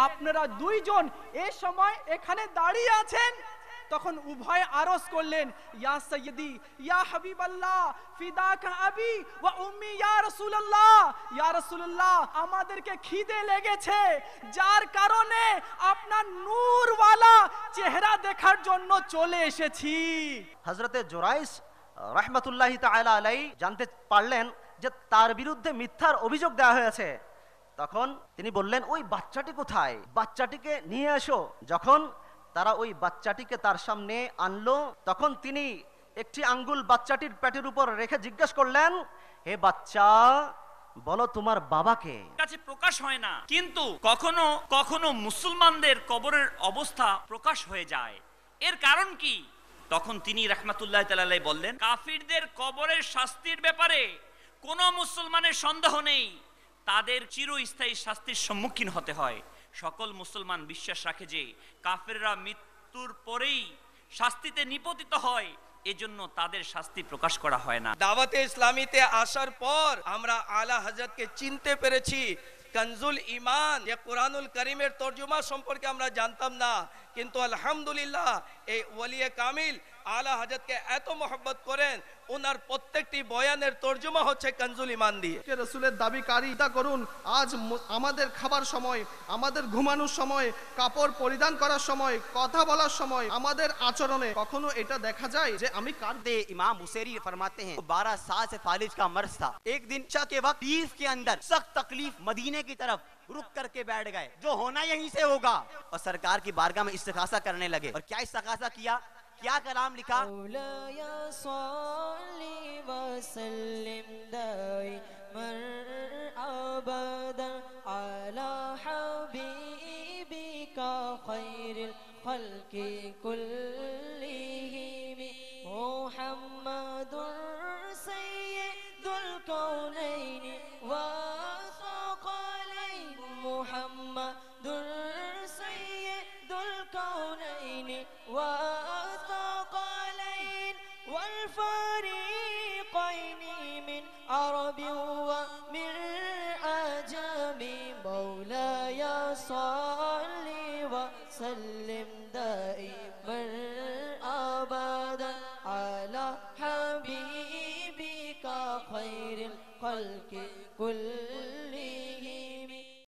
আপনারা দুইজন এই সময় এখানে দাঁড়িয়ে আছেন। তখন উভয় আরজ করলেন, ইয়া সাইয়্যিদি ইয়া হাবিবাল্লাহ ফিদাকা আবি ওয়া উম্মি ইয়া রাসূলুল্লাহ, ইয়া রাসূলুল্লাহ আমাদেরকে খিদে লেগেছে, যার কারণে আপনার নূরওয়ালা চেহারা দেখার জন্য চলে এসেছি। হযরতে জুরাইস রাহমাতুল্লাহি তাআলা আলাইহি জানতে পারলেন যে তার বিরুদ্ধে মিথ্যার অভিযোগ দেওয়া হয়েছে। তখন তিনি বললেন, ওই বাচ্চাটি কোথায়, বাচ্চাটিকে নিয়ে এসো। যখন তারা ওই বাচ্চাটিকে তার সামনে আনলো, তখন তিনি একটি আঙ্গুল বাচ্চাটির পেটের উপর রেখে জিজ্ঞেস করলেন, হে বাচ্চা, বলো তোমার বাবাকে। কাছে প্রকাশ হয় না, কিন্তু কখনো কখনো মুসলমানদের কবরের অবস্থা প্রকাশ হয়ে যায়। এর কারণ কি? তখন তিনি রাহমাতুল্লাহি তাআলা আলাইহি বললেন, কাফিরদের কবরের শাস্তির ব্যাপারে কোনো মুসলমানের সন্দেহ নেই, তাদের চিরস্থায়ী শাস্তির সম্মুখীন হতে হয়। সকল মুসলমান বিশ্বাস রাখে যে কাফেররা মৃত্যুর পরেই শাস্তিতে নিপতিত হয়, এজন্য তাদের শাস্তি প্রকাশ করা হয় না। দাওয়াতে ইসলামীতে আসার পর আমরা আলা হযরতকে চিনতে পেরেছি। কনজুল ঈমান যে কোরআনুল কারীমের তরজমা সম্পর্কে আমরা জানতাম না, কিন্তু আলহামদুলিল্লাহ এই ওলিয়ে কামিল আলা হযরতকে এত মহব্বত করেন, ওনার প্রত্যেকটি বয়ানের তরজমা হচ্ছে কনজুল ঈমান দিয়ে। রাসূলের দাবিকারী তা করুন, আজ আমাদের খাবার সময়, আমাদের ঘুমানোর সময়, কাপড় পরিধান করার সময়, কথা বলার সময়, আমাদের আচরণে কখনো এটা দেখা যায় যে আমি কার दे इमाम बुसेरी फरमाते हैं 12 साल से फालिज का मर्ज था। एक दिन ईशा के वक्त बीफ के अंदर सख्त तकलीफ मदीने की तरफ रुक करके बैठ गए, जो होना यहीं से होगा, और सरकार की बारगाह में इस्तिगासा करने लगे। और क्या इस्तिगासा किया, क्या कलाम लिखा, मौलाया सल्ली व सल्लिम दाइमन अबदन अला हबीबिका खैरिल खल्क़ि कुल्लिहिम मुहम्मदुर सय्यिदुल कौनैन व सकलैन मुहम्मदुर सय्यिदुल कौनैन व सकलैन वल फरीक़ैन मिन अरब व मिन अजम मौलाया सल्ली व सल्लिम दाइमन